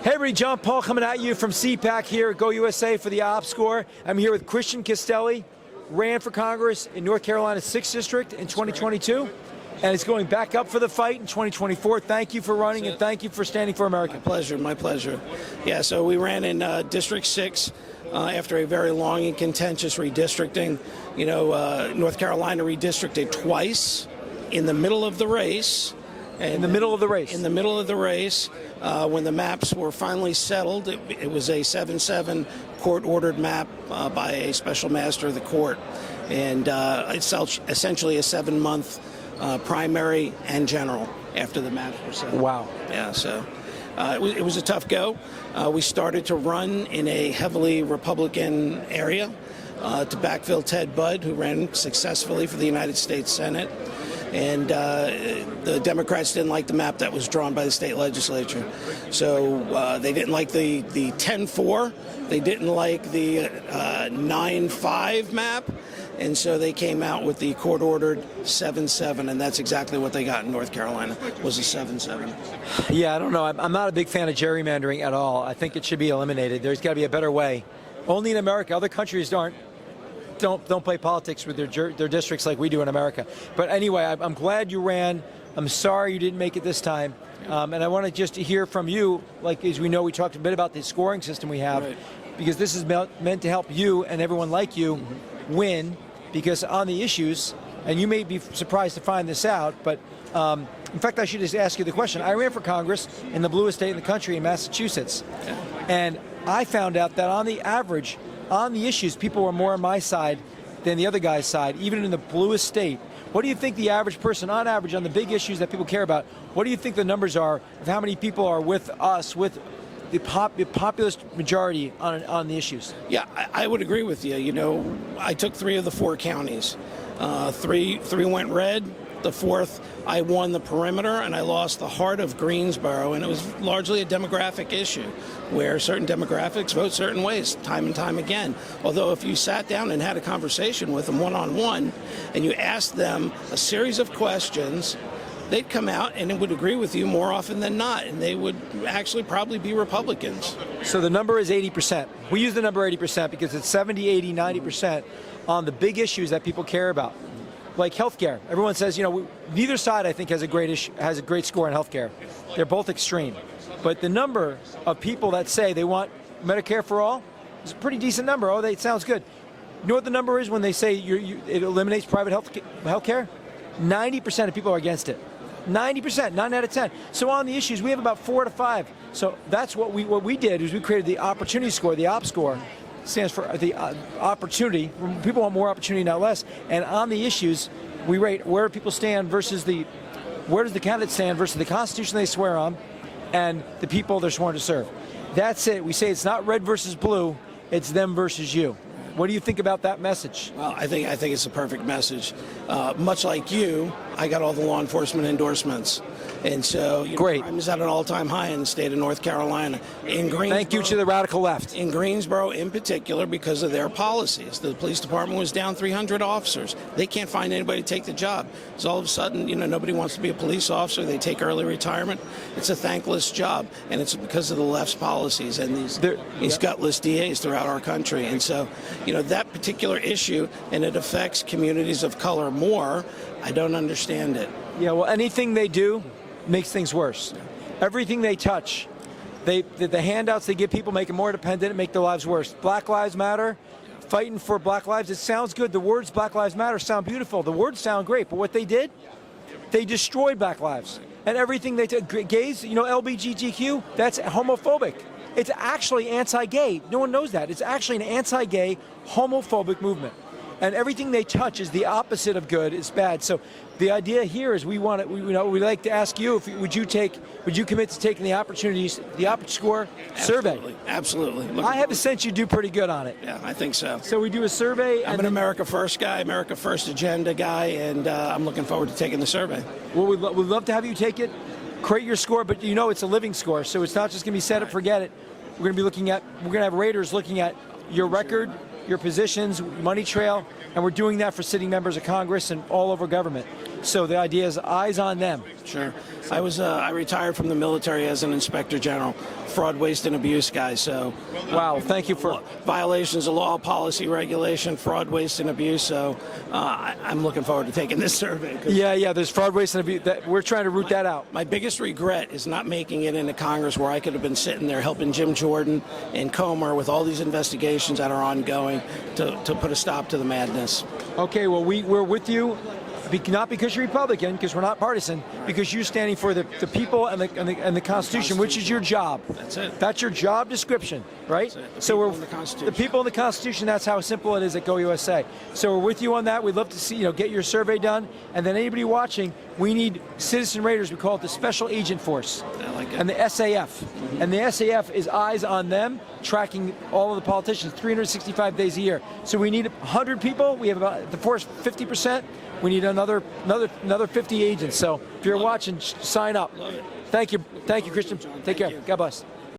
Hey everybody, John Paul coming at you from CPAC here at GOUSA for the OppScore. I'm here with Christian Castelli, ran for Congress in North Carolina's 6th District in 2022, and is going back up for the fight in 2024. Thank you for running, and thank you for standing for America. My pleasure, my pleasure. Yeah, so we ran in District 6 after a very long and contentious redistricting. You know, North Carolina redistricted twice in the middle of the race. In the middle of the race? In the middle of the race. When the maps were finally settled, it was a 7-7 court-ordered map by a special master of the court. And it's essentially a 7-month primary and general after the maps were settled. Wow. Yeah, so it was a tough go. We started to run in a heavily Republican area to backfill Ted Budd, who ran successfully for the United States Senate. And the Democrats didn't like the map that was drawn by the state legislature. So they didn't like the 10-4. They didn't like the 9-5 map. And so they came out with the court-ordered 7-7, and that's exactly what they got in North Carolina, was a 7-7. Yeah, I don't know. I'm not a big fan of gerrymandering at all. I think it should be eliminated. There's got to be a better way. Only in America. Other countries don't play politics with their districts like we do in America. But anyway, I'm glad you ran. I'm sorry you didn't make it this time. And I want to just hear from you, like as we know, we talked a bit about the scoring system we have, right, because this is meant to help you and everyone like you win, because on the issues, and you may be surprised to find this out, but in fact, I should just ask you the question. I ran for Congress in the bluest state in the country, in Massachusetts, and I found out that on the average, on the issues, people were more on my side than the other guy's side, even in the bluest state. What do you think the average person, on average, on the big issues that people care about, what do you think the numbers are of how many people are with us, with the populist majority on the issues? Yeah, I would agree with you. You know, I took 3 of the 4 counties. Three went red. The 4th, I won the perimeter, and I lost the heart of Greensboro, and it was largely a demographic issue, where certain demographics vote certain ways, time and time again. Although if you sat down and had a conversation with them one-on-one, and you asked them a series of questions, they'd come out and it would agree with you more often than not, and they would actually probably be Republicans. So the number is 80%. We use the number 80% because it's 70, 80, 90% on the big issues that people care about. Like healthcare, everyone says, you know, neither side I think has a great score in healthcare. They're both extreme, but the number of people that say they want Medicare for all is a pretty decent number. Oh, it sounds good. You know what the number is when they say it eliminates private healthcare? 90% of people are against it. 90%, 9 out of 10. So on the issues, we have about 4 to 5. So that's what we did is we created the opportunity score, the OppScore. Stands for the opportunity. People want more opportunity, not less. And on the issues, we rate where people stand versus where does the candidate stand versus the Constitution they swear on, and the people they're sworn to serve. That's it. We say it's not red versus blue, it's them versus you. What do you think about that message? Well, I think it's a perfect message. Much like you, I got all the law enforcement endorsements. And so crime is at an all-time high in the state of North Carolina. In Greensboro, thank you to the radical left. In Greensboro, in particular, because of their policies. The police department was down 300 officers. They can't find anybody to take the job. So all of a sudden, you know, nobody wants to be a police officer. They take early retirement. It's a thankless job, and it's because of the left's policies and these gutless DAs throughout our country. And so, you know, that particular issue, and it affects communities of color more, I don't understand it. Yeah, well, anything they do makes things worse. Everything they touch, the handouts they give people make them more dependent and make their lives worse. Black Lives Matter, fighting for Black Lives, it sounds good. The words Black Lives Matter sound beautiful. The words sound great, but what they did, they destroyed Black lives. And everything they did, gays, you know, LGBTQ, that's homophobic. It's actually anti-gay. No one knows that. It's actually an anti-gay, homophobic movement. And everything they touch is the opposite of good, it's bad. So the idea here is we'd like to ask you, would you commit to taking the OppScore survey? Absolutely. I have a sense you do pretty good on it. Yeah, I think so. So we do a survey. I'm an America First guy, America First agenda guy, and I'm looking forward to taking the survey. Well, we'd love to have you take it, create your score, but you know it's a living score, so it's not just going to be set up, forget it. We're going to have raters looking at your record, your positions, money trail, and we're doing that for sitting members of Congress and all over government. So the idea is eyes on them. Sure. I retired from the military as an inspector general, fraud, waste, and abuse guy. So, Wow, thank you for violations of law, policy, regulation, fraud, waste, and abuse. So, I'm looking forward to taking this survey. Yeah, there's fraud, waste, and abuse. We're trying to root that out. My biggest regret is not making it into Congress, where I could have been sitting there helping Jim Jordan and Comer with all these investigations that are ongoing to put a stop to the madness. Okay, well, we're with you. Not because you're Republican, because we're not partisan, because you're standing for the people and the Constitution, which is your job. That's it. That's your job description, right? So we're the people in the Constitution. That's how simple it is at Go USA. So we're with you on that. We'd love to see get your survey done, and then anybody watching, we need citizen raiders. We call it the Special Agent Force, I like it. and the SAF, and the SAF is eyes on them, tracking all of the politicians 365 days a year. So we need 100 people. We have about the force 50%. We need another 50 agents. So if you're watching, sign up. Love it. Thank you, Christian. John. Take Thank care. you. God bless.